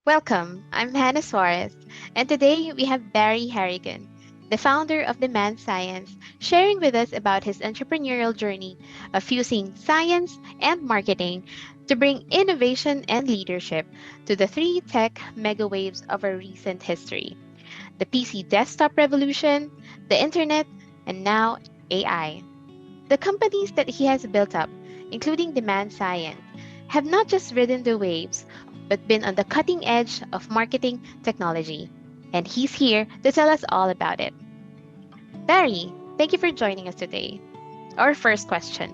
Welcome, I'm Hannah Suarez, and today we have Barry Harrigan, the founder of DemandScience, sharing with us about his entrepreneurial journey of using science and marketing to bring innovation and leadership to the three tech megawaves of our recent history: the PC desktop revolution, the internet, and now AI. The companies that he has built up, including Demand Science, have not just ridden the waves, but been on the cutting edge of marketing technology. And he's here to tell us all about it. Barry, thank you for joining us today. Our first question.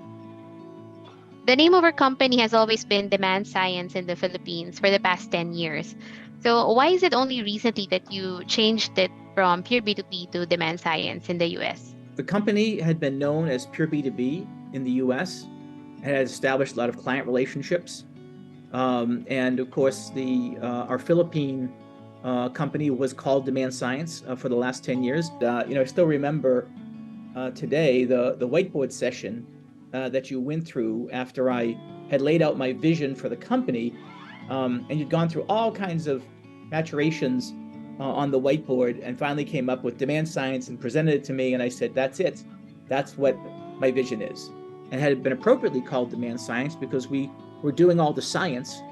The name of our company has always been Demand Science in the Philippines for the past 10 years. So, why is it only recently that you changed it from pure B2B to Demand Science in the US? The company had been known as Pure B2B in the US and had established a lot of client relationships. And of course, our Philippine company was called DemandScience for the last 10 years. I still remember today the whiteboard session that you went through after I had laid out my vision for the company, and you'd gone through all kinds of maturations on the whiteboard and finally came up with DemandScience and presented it to me. And I said, that's it. That's what my vision is. And had it been appropriately called DemandScience because we were doing all the science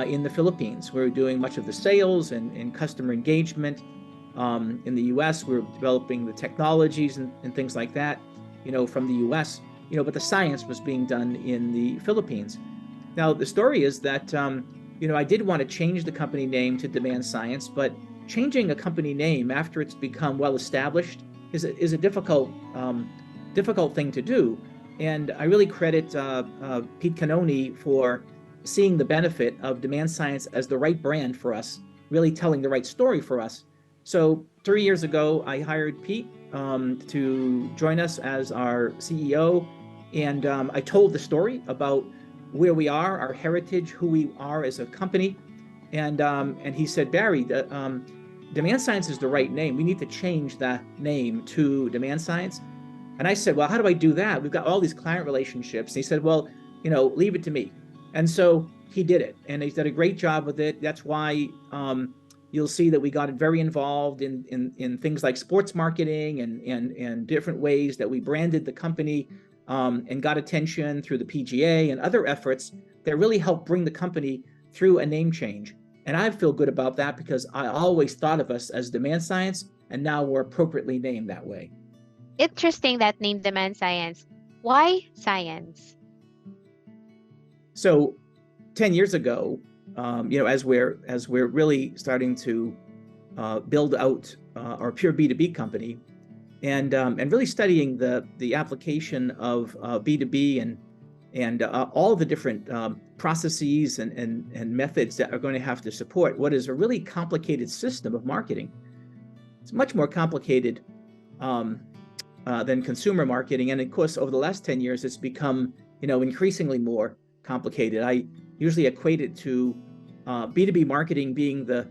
in the Philippines. We were doing much of the sales and customer engagement. In the US, we were developing the technologies and things like that, from the US, but the science was being done in the Philippines. Now, the story is that, I did want to change the company name to DemandScience, but changing a company name after it's become well established is a difficult thing to do. And I really credit Pete Canoni for seeing the benefit of DemandScience as the right brand for us, really telling the right story for us. So 3 years ago, I hired Pete to join us as our CEO. And I told the story about where we are, our heritage, who we are as a company. And he said, Barry, DemandScience is the right name. We need to change that name to DemandScience. And I said, well, how do I do that? We've got all these client relationships. And he said, well, leave it to me. And so he did it, and he's done a great job with it. That's why you'll see that we got very involved in things like sports marketing and different ways that we branded the company and got attention through the PGA and other efforts that really helped bring the company through a name change. And I feel good about that because I always thought of us as DemandScience, and now we're appropriately named that way. Interesting that name Demand Science. Why science? So 10 years ago, as we're really starting to build out our pure B2B company and really studying the application of B2B and all the different processes and methods that are going to have to support what is a really complicated system of marketing. It's much more complicated than consumer marketing. And of course, over the last 10 years, it's become, increasingly more complicated. I usually equate it to B2B marketing being the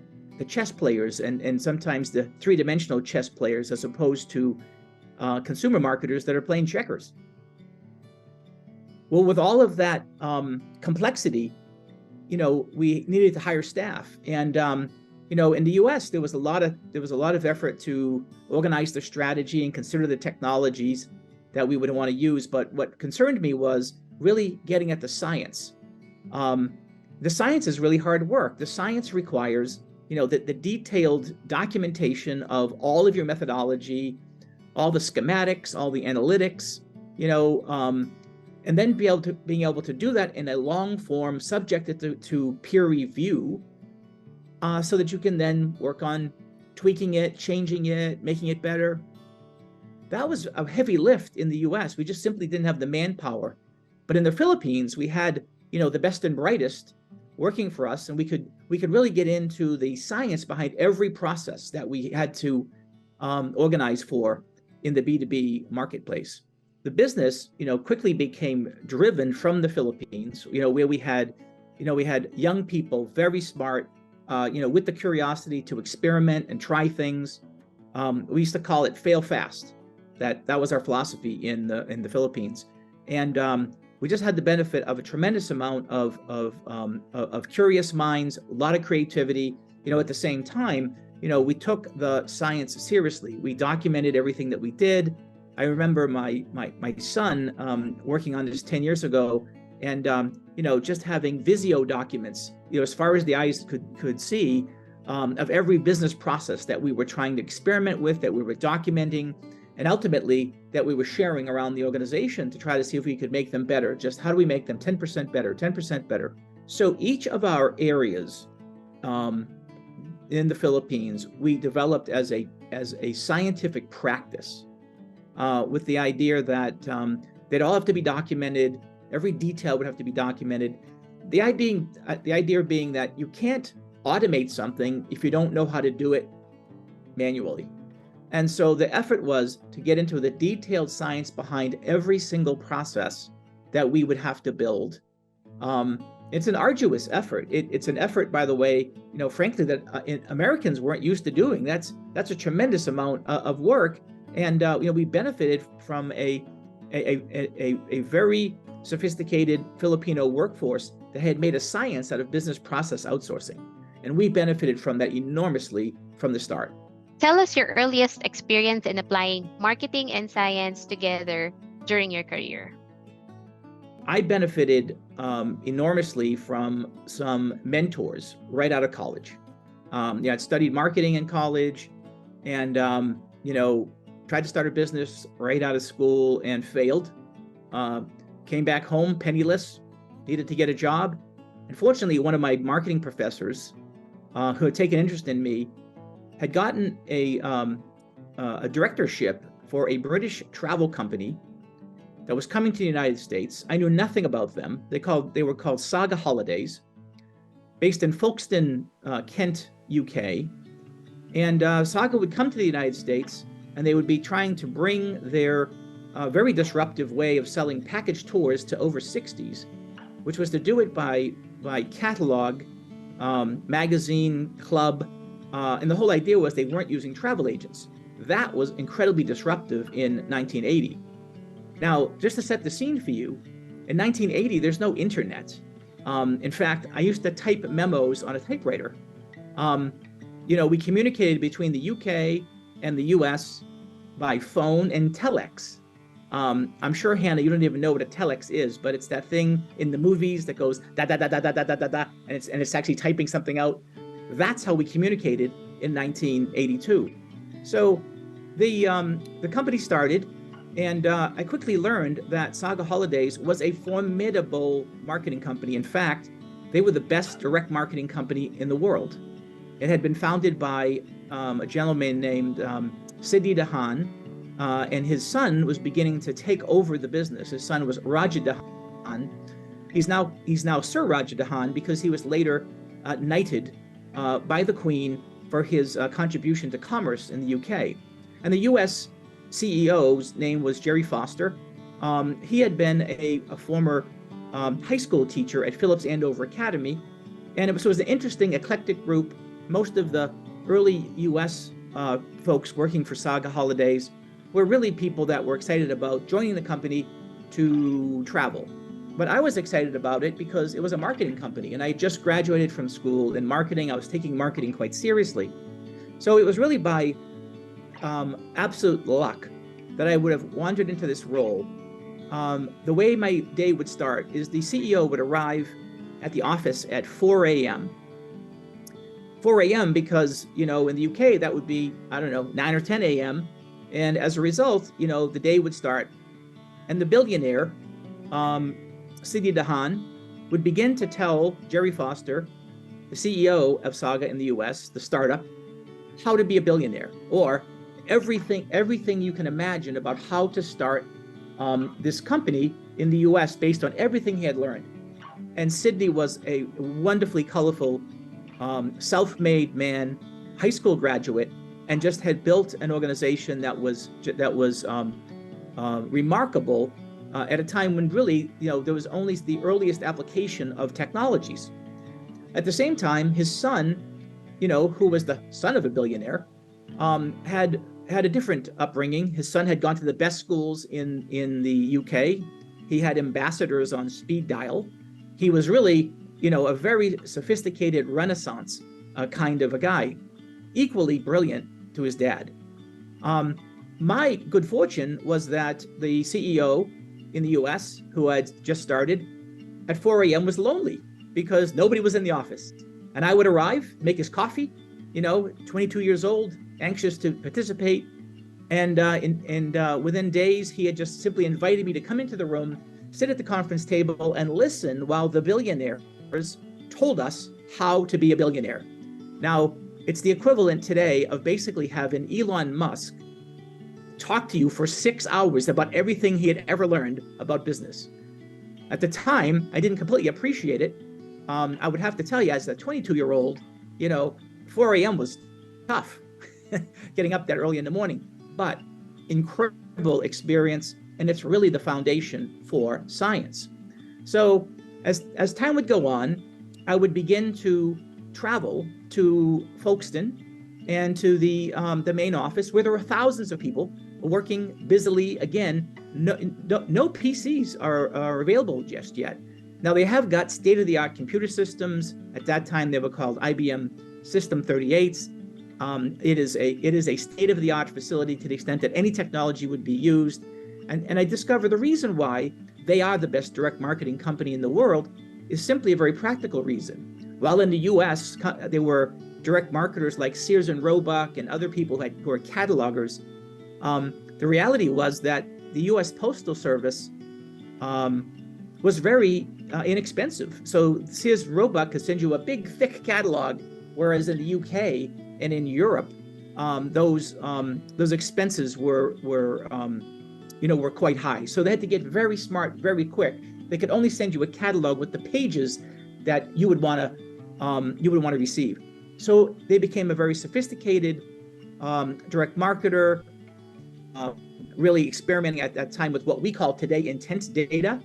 chess players and sometimes the three-dimensional chess players as opposed to consumer marketers that are playing checkers. Well, with all of that complexity, we needed to hire staff. And in the U.S., there was a lot of effort to organize the strategy and consider the technologies that we would want to use. But what concerned me was really getting at the science. The science is really hard work. The science requires, the detailed documentation of all of your methodology, all the schematics, all the analytics, and then being able to do that in a long form, subjected to peer review, so that you can then work on tweaking it, changing it, making it better. That was a heavy lift in the US. We just simply didn't have the manpower. But in the Philippines, we had, the best and brightest working for us, and we could really get into the science behind every process that we had to organize for in the B2B marketplace. The business, quickly became driven from the Philippines, where we had young people, very smart, with the curiosity to experiment and try things. We used to call it fail fast. That was our philosophy in the Philippines. And we just had the benefit of a tremendous amount of curious minds, a lot of creativity. At the same time, we took the science seriously. We documented everything that we did. I remember my son working on this 10 years ago, and just having Visio documents, as far as the eyes could see, of every business process that we were trying to experiment with, that we were documenting, and ultimately that we were sharing around the organization to try to see if we could make them better. Just how do we make them 10% better, 10% better? So each of our areas in the Philippines, we developed as a scientific practice with the idea that they'd all have to be documented. Every detail would have to be documented. The idea being that you can't automate something if you don't know how to do it manually. And so the effort was to get into the detailed science behind every single process that we would have to build. It's an arduous effort. It's an effort, by the way, frankly, that Americans weren't used to doing. That's a tremendous amount of work, and we benefited from a very sophisticated Filipino workforce that had made a science out of business process outsourcing, and we benefited from that enormously from the start. Tell us your earliest experience in applying marketing and science together during your career. I benefited enormously from some mentors right out of college. I'd studied marketing in college, and tried to start a business right out of school and failed. Came back home penniless, needed to get a job. And fortunately, one of my marketing professors, who had taken interest in me, had gotten a directorship for a British travel company that was coming to the United States. I knew nothing about them. They were called Saga Holidays, based in Folkestone, Kent, UK. And Saga would come to the United States, and they would be trying to bring their very disruptive way of selling package tours to over 60s, which was to do it by catalog, magazine, club, and the whole idea was they weren't using travel agents. That was incredibly disruptive in 1980. Now, just to set the scene for you, in 1980, there's no internet. In fact, I used to type memos on a typewriter. We communicated between the UK and the US by phone and telex. I'm sure, Hannah, you don't even know what a telex is, but it's that thing in the movies that goes da da da da da da da da da, and it's actually typing something out. That's how we communicated in 1982. So the company started, and I quickly learned that Saga Holidays was a formidable marketing company. In fact, they were the best direct marketing company in the world. It had been founded by a gentleman named Sidney Dahan, and his son was beginning to take over the business. His son was Raja Dahan. He's now Sir Raja Dahan because he was later knighted by the Queen for his contribution to commerce in the UK. And the US CEO's name was Jerry Foster. He had been a former high school teacher at Phillips Andover Academy, and it was an interesting, eclectic group. Most of the early US folks working for Saga Holidays were really people that were excited about joining the company to travel. But I was excited about it because it was a marketing company, and I just graduated from school in marketing. I was taking marketing quite seriously. So it was really by absolute luck that I would have wandered into this role. The way my day would start is the CEO would arrive at the office at 4 a.m. 4 a.m. because, in the UK, that would be, 9 or 10 a.m. And as a result, the day would start. And the billionaire, Sidney Dahan, would begin to tell Jerry Foster, the CEO of Saga in the US, the startup, how to be a billionaire, or everything you can imagine about how to start this company in the US based on everything he had learned. And Sidney was a wonderfully colorful, self-made man, high school graduate, and just had built an organization that was remarkable at a time when really, there was only the earliest application of technologies. At the same time, his son, who was the son of a billionaire, had a different upbringing. His son had gone to the best schools in the UK. He had ambassadors on speed dial. He was really, a very sophisticated Renaissance kind of a guy, equally brilliant to his dad. My good fortune was that the CEO in the US, who had just started, at 4 a.m. was lonely because nobody was in the office. And I would arrive, make his coffee, 22 years old, anxious to participate. And within days, he had just simply invited me to come into the room, sit at the conference table, and listen while the billionaires told us how to be a billionaire. Now, it's the equivalent today of basically having Elon Musk talk to you for 6 hours about everything he had ever learned about business. At the time, I didn't completely appreciate it. I would have to tell you, as a 22-year-old, 4 a.m. was tough, getting up that early in the morning, but incredible experience, and it's really the foundation for science. So as time would go on, I would begin to travel to Folkestone and to the main office, where there were thousands of people working busily. Again, no PCs are available just yet. Now, they have got state-of-the-art computer systems. At that time, they were called IBM System 38s. It is a state-of-the-art facility to the extent that any technology would be used. And I discovered the reason why they are the best direct marketing company in the world is simply a very practical reason. While in the US, there were direct marketers like Sears and Roebuck and other people who are catalogers, the reality was that the US Postal Service was very inexpensive. So Sears Roebuck could send you a big, thick catalog, whereas in the UK and in Europe, those expenses were quite high. So they had to get very smart, very quick. They could only send you a catalog with the pages that you would want to receive. So they became a very sophisticated direct marketer, really experimenting at that time with what we call today intense data,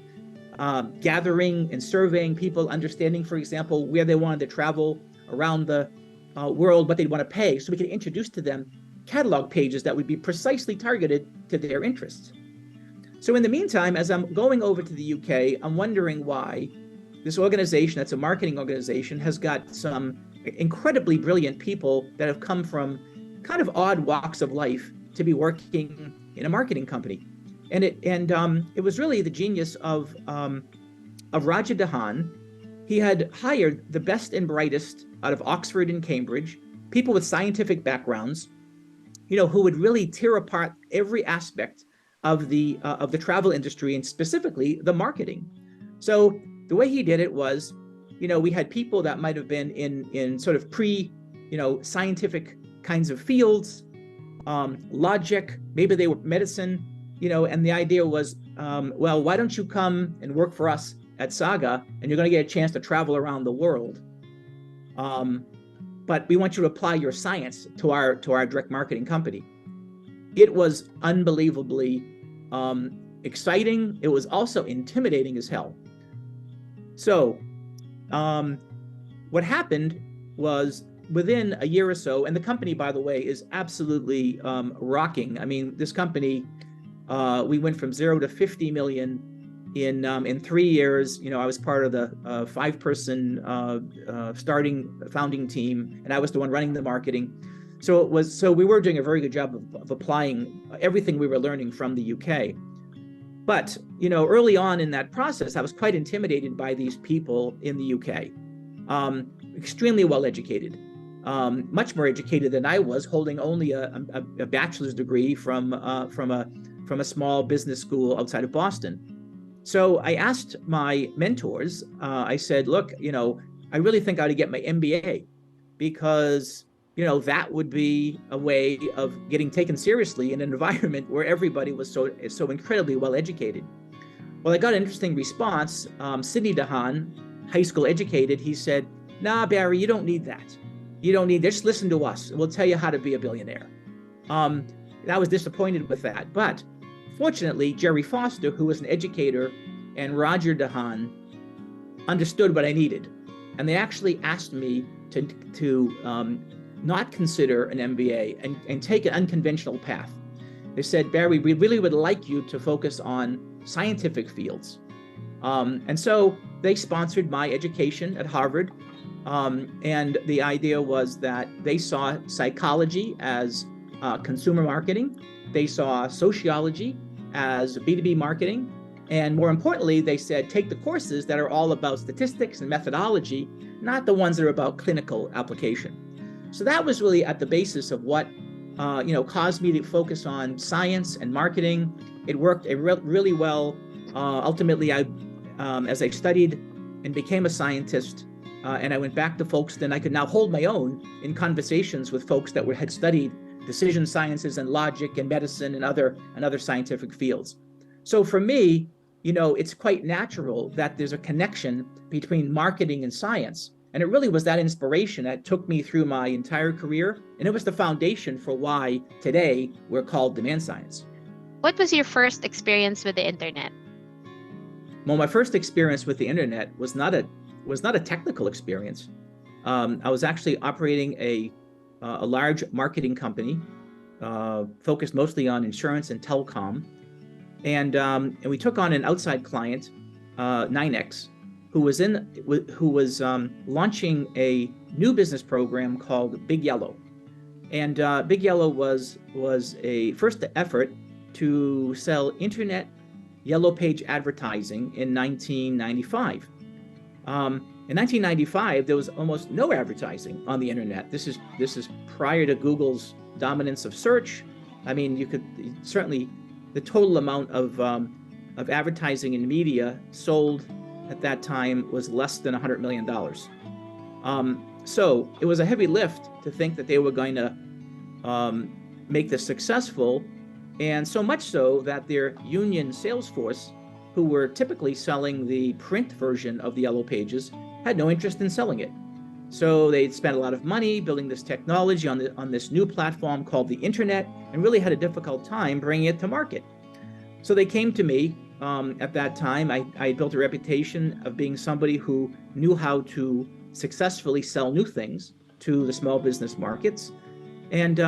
gathering and surveying people, understanding, for example, where they wanted to travel around the world, what they'd want to pay, so we could introduce to them catalog pages that would be precisely targeted to their interests. So in the meantime, as I'm going over to the UK, I'm wondering why this organization, that's a marketing organization, has got some incredibly brilliant people that have come from kind of odd walks of life to be working in a marketing company. And it was really the genius of Raja Dahan. He had hired the best and brightest out of Oxford and Cambridge, people with scientific backgrounds, who would really tear apart every aspect of the travel industry, and specifically the marketing. So the way he did it was, we had people that might have been in sort of scientific kinds of fields, logic, maybe they were medicine, and the idea was, well, why don't you come and work for us at Saga, and you're going to get a chance to travel around the world. But we want you to apply your science to our direct marketing company. It was unbelievably exciting. It was also intimidating as hell. So what happened was, within a year or so, and the company, by the way, is absolutely rocking. I mean, this company, we went from 0 to 50 million in 3 years. I was part of the 5-person founding team, and I was the one running the marketing. So we were doing a very good job of applying everything we were learning from the UK. But, early on in that process, I was quite intimidated by these people in the UK. Extremely well educated, much more educated than I was, holding only a bachelor's degree from a small business school outside of Boston. So I asked my mentors, I said, look, I really think I ought to get my MBA, because, that would be a way of getting taken seriously in an environment where everybody was so incredibly well educated. Well, I got an interesting response. Sidney Dahan, high school educated, he said, nah, Barry, you don't need that. You don't need, just listen to us. We'll tell you how to be a billionaire. I was disappointed with that. But fortunately, Jerry Foster, who was an educator, and Roger Dahan understood what I needed. And they actually asked me to not consider an MBA and take an unconventional path. They said, Barry, we really would like you to focus on scientific fields. And so they sponsored my education at Harvard. And the idea was that they saw psychology as consumer marketing. They saw sociology as B2B marketing. And more importantly, they said, take the courses that are all about statistics and methodology, not the ones that are about clinical application. So that was really at the basis of what caused me to focus on science and marketing. It worked really well. Ultimately, as I studied and became a scientist, and I went back to Folkestone, I could now hold my own in conversations with folks that had studied decision sciences and logic and medicine and other scientific fields. So for me, it's quite natural that there's a connection between marketing and science. And it really was that inspiration that took me through my entire career. And it was the foundation for why today we're called DemandScience. What was your first experience with the internet? Well, my first experience with the internet was not a technical experience. I was actually operating a large marketing company focused mostly on insurance and telecom. And we took on an outside client, 9X, who was launching a new business program called Big Yellow. And Big Yellow was a first effort to sell internet yellow page advertising in 1995. In 1995, there was almost no advertising on the internet. This is prior to Google's dominance of search. I mean, you could certainly, the total amount of advertising in media sold at that time was less than $100 million. So it was a heavy lift to think that they were going to make this successful, and so much so that their union sales force, who were typically selling the print version of the Yellow Pages, had no interest in selling it. So they'd spent a lot of money building this technology on this new platform called the internet, and really had a difficult time bringing it to market. So they came to me. At that time, I built a reputation of being somebody who knew how to successfully sell new things to the small business markets. And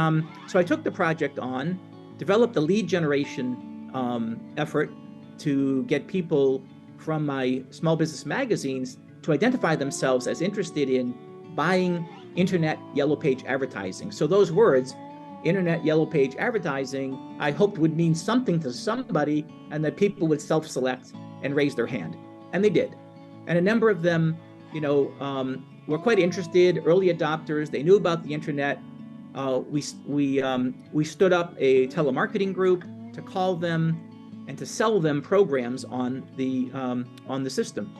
so I took the project on, developed a lead generation effort to get people from my small business magazines to identify themselves as interested in buying internet yellow page advertising. So those words, internet yellow page advertising, I hoped would mean something to somebody, and that people would self-select and raise their hand. And they did. And a number of them, were quite interested, early adopters. They knew about the internet. We stood up a telemarketing group to call them and to sell them programs on the system.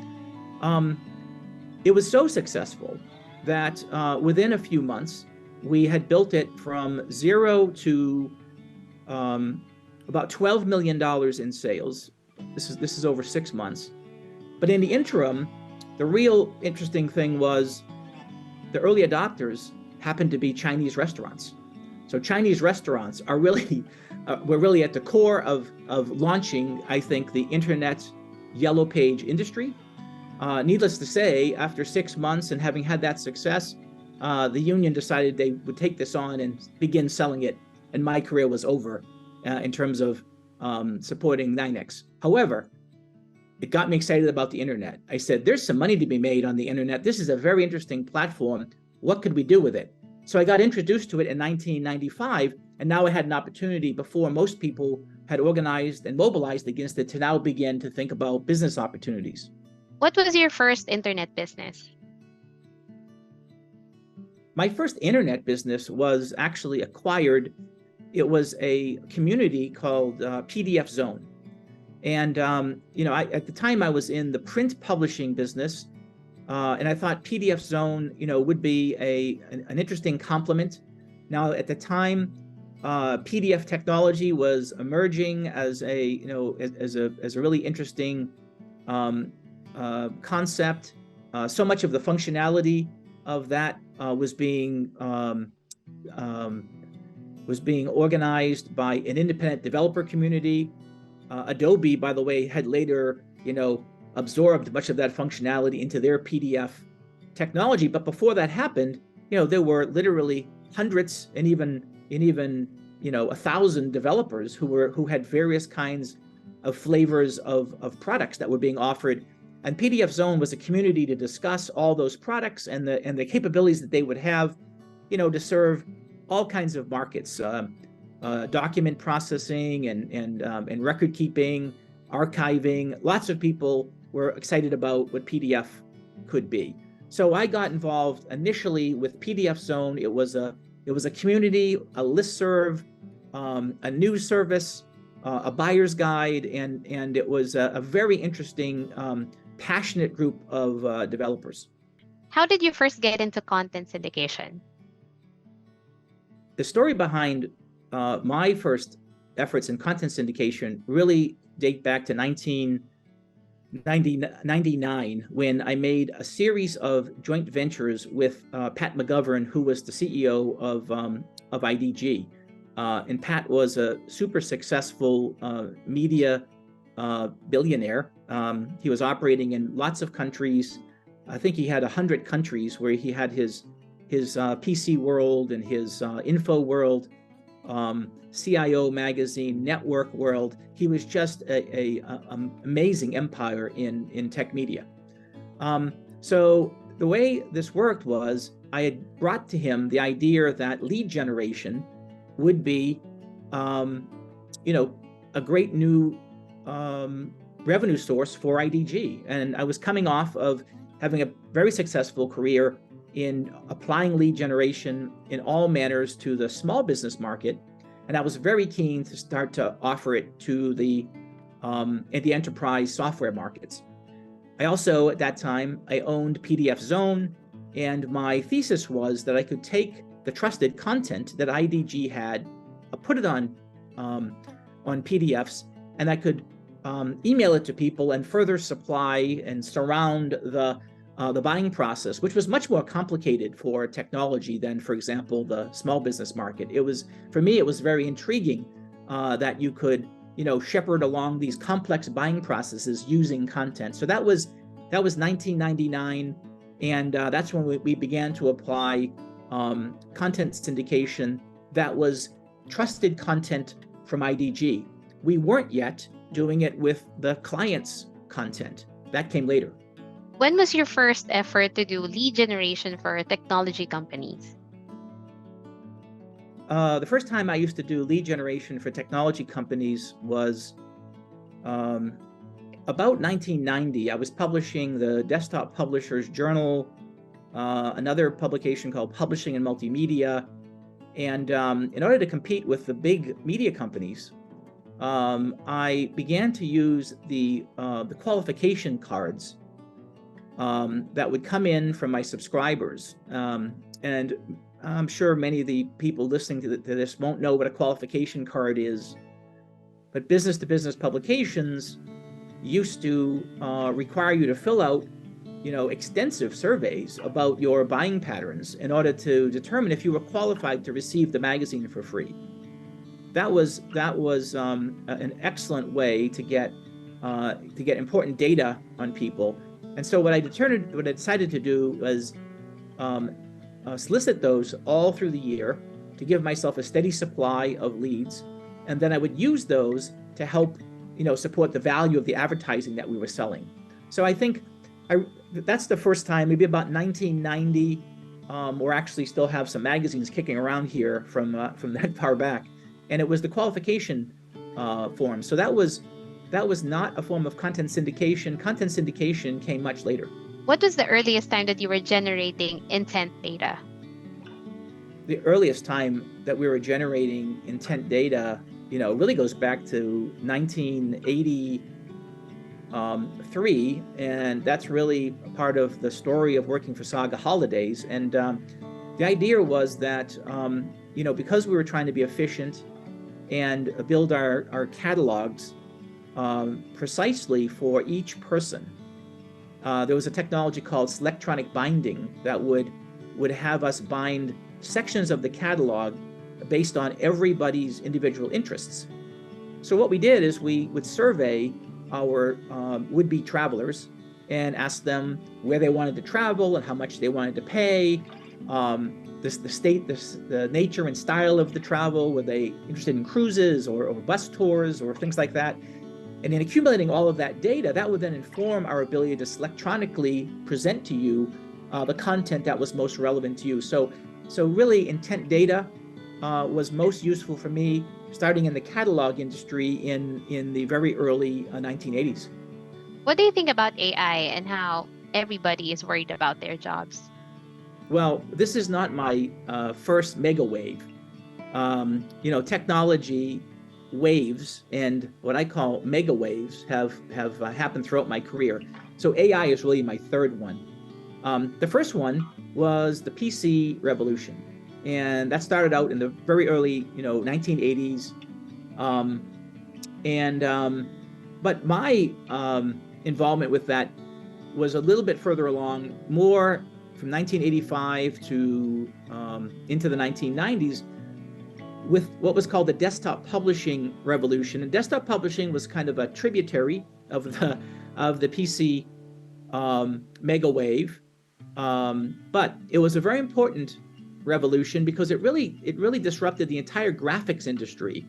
It was so successful that within a few months, we had built it from zero to about $12 million in sales. This is over 6 months. But in the interim, the real interesting thing was the early adopters happened to be Chinese restaurants. So Chinese restaurants are really were really at the core of launching, I think, the internet yellow page industry. Needless to say, after 6 months and having had that success, the union decided they would take this on and begin selling it, and my career was over in terms of supporting 9X. However, it got me excited about the internet. I said, there's some money to be made on the internet. This is a very interesting platform. What could we do with it? So I got introduced to it in 1995, and now I had an opportunity before most people had organized and mobilized against it to now begin to think about business opportunities. What was your first internet business? My first internet business was actually acquired. It was a community called PDF Zone. And, at the time I was in the print publishing business, and I thought PDF Zone, would be an interesting complement. Now, at the time, PDF technology was emerging as a really interesting concept. So much of the functionality of that was being organized by an independent developer community. Adobe, by the way, had later, absorbed much of that functionality into their PDF technology. But before that happened, there were literally hundreds and even 1,000 developers who had various kinds flavors of products that were being offered. And PDF Zone was a community to discuss all those products and the capabilities that they would have, to serve all kinds of markets, document processing and record keeping, archiving. Lots of people were excited about what PDF could be. So I got involved initially with PDF Zone. It was a community, a listserv, a news service, a buyer's guide, and it was a very interesting, passionate group of developers. How did you first get into content syndication? The story behind my first efforts in content syndication really date back to 1999, when I made a series of joint ventures with Pat McGovern, who was the CEO of IDG. And Pat was a super successful media billionaire. He was operating in lots of countries. I think he had 100 countries where he had his PC World and his Info World, CIO Magazine, Network World. He was just a amazing empire in tech media. So the way this worked was I had brought to him the idea that lead generation would be, a great new revenue source for IDG. And I was coming off of having a very successful career in applying lead generation in all manners to the small business market. And I was very keen to start to offer it to the enterprise software markets. I also, at that time, I owned PDF Zone, and my thesis was that I could take the trusted content that IDG had, put it on PDFs, and I could email it to people and further supply and surround the buying process, which was much more complicated for technology than, for example, the small business market. For me, it was very intriguing that you could, shepherd along these complex buying processes using content. So that was 1999, and that's when we began to apply content syndication that was trusted content from IDG. We weren't yet doing it with the client's content. That came later. When was your first effort to do lead generation for technology companies? The first time I used to do lead generation for technology companies was about 1990. I was publishing the Desktop Publishers Journal, another publication called Publishing and Multimedia. And in order to compete with the big media companies, I began to use the qualification cards that would come in from my subscribers. And I'm sure many of the people listening to this won't know what a qualification card is, but business-to-business publications used to require you to fill out, extensive surveys about your buying patterns in order to determine if you were qualified to receive the magazine for free. That was an excellent way to get important data on people. And so what I decided to do was solicit those all through the year to give myself a steady supply of leads, and then I would use those to help, support the value of the advertising that we were selling. So I think that's the first time, maybe about 1990. Or actually still have some magazines kicking around here from that far back, and it was the qualification form. So that was not a form of content syndication. Content syndication came much later. What was the earliest time that you were generating intent data? The earliest time that we were generating intent data, really goes back to 1983, and that's really part of the story of working for Saga Holidays. And the idea was that, because we were trying to be efficient and build our catalogs precisely for each person, there was a technology called electronic binding that would have us bind sections of the catalog based on everybody's individual interests. So what we did is we would survey our would-be travelers and ask them where they wanted to travel and how much they wanted to pay, the nature and style of the travel. Were they interested in cruises or bus tours or things like that? And in accumulating all of that data, that would then inform our ability to electronically present to you the content that was most relevant to you. So really intent data was most useful for me starting in the catalog industry in the very early 1980s. What do you think about AI and how everybody is worried about their jobs? Well, this is not my first mega wave. Technology waves and what I call mega waves have happened throughout my career. So AI is really my third one. The first one was the PC revolution, and that started out in the very early 1980s. But my involvement with that was a little bit further along, more from 1985 to into the 1990s, with what was called the desktop publishing revolution. And desktop publishing was kind of a tributary of the PC mega wave, but it was a very important revolution because it really disrupted the entire graphics industry,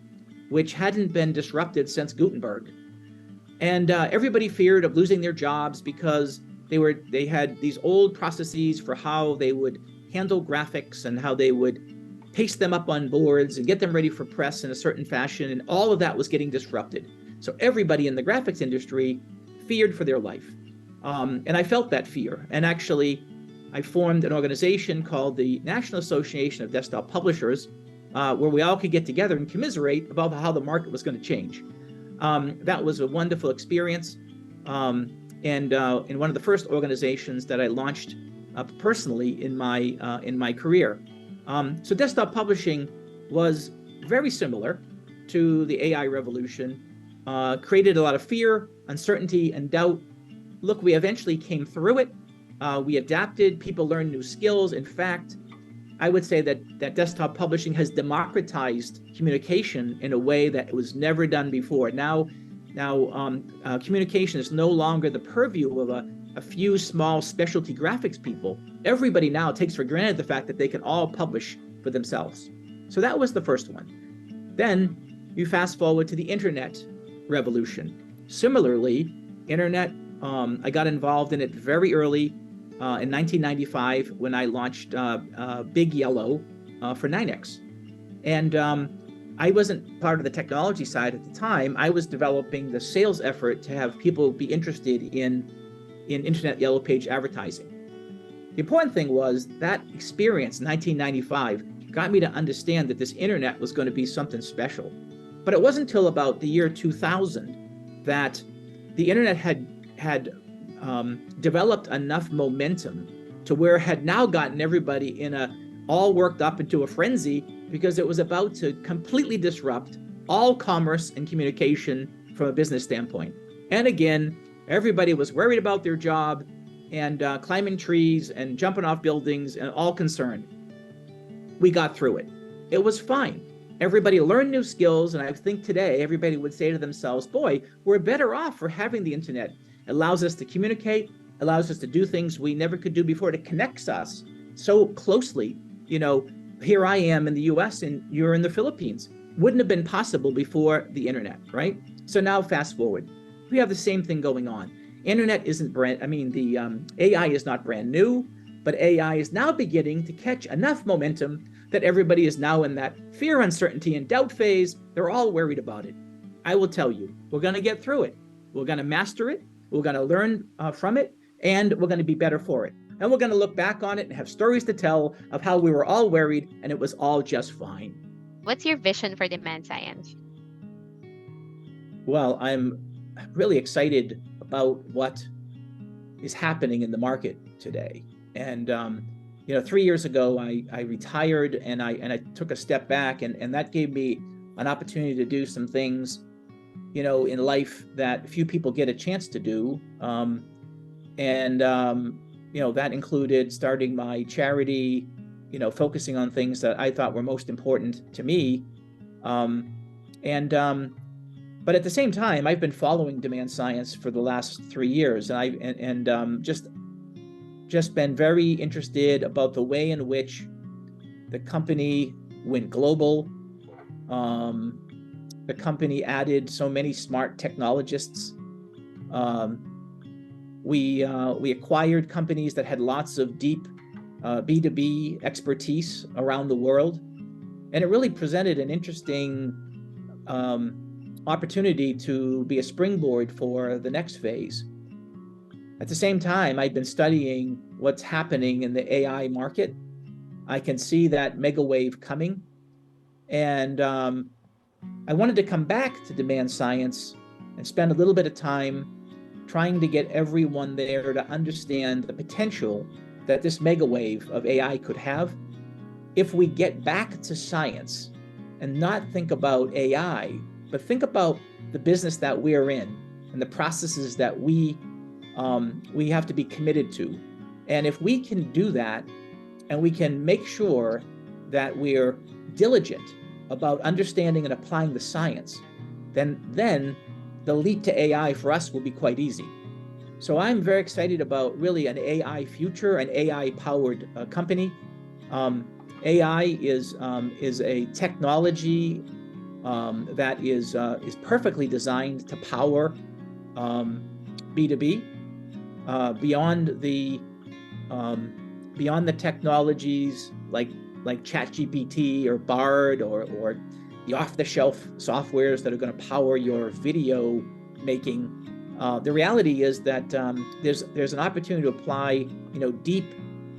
which hadn't been disrupted since Gutenberg. And everybody feared of losing their jobs because they had these old processes for how they would handle graphics and how they would paste them up on boards and get them ready for press in a certain fashion, and all of that was getting disrupted. So everybody in the graphics industry feared for their life. And I felt that fear. And actually, I formed an organization called the National Association of Desktop Publishers, where we all could get together and commiserate about how the market was going to change. That was a wonderful experience. And in one of the first organizations that I launched personally in my career. So desktop publishing was very similar to the AI revolution, created a lot of fear, uncertainty, and doubt. Look, we eventually came through it. We adapted, people learned new skills. In fact, I would say that desktop publishing has democratized communication in a way that was never done before. Now, communication is no longer the purview of a few small specialty graphics people. Everybody now takes for granted the fact that they can all publish for themselves. So that was the first one. Then you fast forward to the internet revolution. Similarly, internet, I got involved in it very early in 1995 when I launched Big Yellow for 9X. And I wasn't part of the technology side at the time. I was developing the sales effort to have people be interested in internet yellow page advertising. The important thing was that experience in 1995 got me to understand that this internet was going to be something special. But it wasn't until about the year 2000 that the internet had developed enough momentum to where it had now gotten everybody all worked up into a frenzy, because it was about to completely disrupt all commerce and communication from a business standpoint. And again, everybody was worried about their job and climbing trees and jumping off buildings and all concerned. We got through it. It was fine. Everybody learned new skills, and I think today everybody would say to themselves, boy, we're better off for having the internet. It allows us to communicate, allows us to do things we never could do before. It connects us so closely. Here I am in the US and you're in the Philippines. Wouldn't have been possible before the internet, right? So now fast forward. We have the same thing going on. Internet isn't the AI is not brand new, but AI is now beginning to catch enough momentum that everybody is now in that fear, uncertainty, and doubt phase. They're all worried about it. I will tell you, we're going to get through it. We're going to master it. We're going to learn from it, and we're going to be better for it. And we're going to look back on it and have stories to tell of how we were all worried and it was all just fine. What's your vision for Demand Science? Well, I'm really excited about what is happening in the market today. And 3 years ago, I retired and I took a step back, and that gave me an opportunity to do some things, in life that few people get a chance to do. That included starting my charity, focusing on things that I thought were most important to me. But at the same time, I've been following DemandScience for the last 3 years, and just been very interested about the way in which the company went global, the company added so many smart technologists. We acquired companies that had lots of deep B2B expertise around the world. And it really presented an interesting opportunity to be a springboard for the next phase. At the same time, I've been studying what's happening in the AI market. I can see that mega wave coming. And I wanted to come back to DemandScience and spend a little bit of time trying to get everyone there to understand the potential that this mega wave of AI could have if we get back to science and not think about AI, but think about the business that we're in and the processes that we have to be committed to. And if we can do that, and we can make sure that we're diligent about understanding and applying the science, then the leap to AI for us will be quite easy. So I'm very excited about really an AI future, an AI-powered company. AI is a technology that is perfectly designed to power B2B beyond the technologies like ChatGPT or Bard or the off-the-shelf softwares that are going to power your video making. The reality is that there's an opportunity to apply deep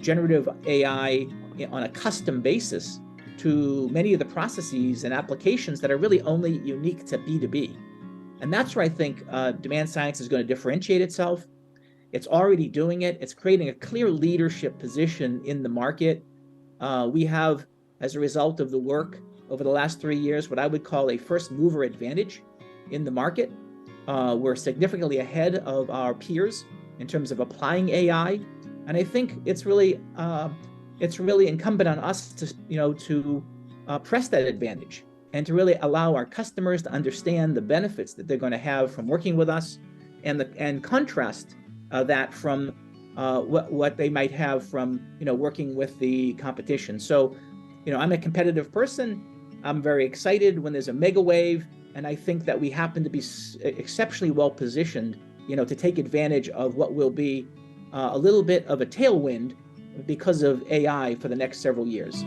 generative AI on a custom basis to many of the processes and applications that are really only unique to B2B. And that's where I think DemandScience is going to differentiate itself. It's already doing it. It's creating a clear leadership position in the market. We have, as a result of the work over the last 3 years, what I would call a first mover advantage in the market. We're significantly ahead of our peers in terms of applying AI. And I think it's really incumbent on us to press that advantage and to really allow our customers to understand the benefits that they're going to have from working with us, and contrast that from what they might have from working with the competition. So, I'm a competitive person. I'm very excited when there's a mega wave, and I think that we happen to be exceptionally well positioned, to take advantage of what will be a little bit of a tailwind because of AI for the next several years.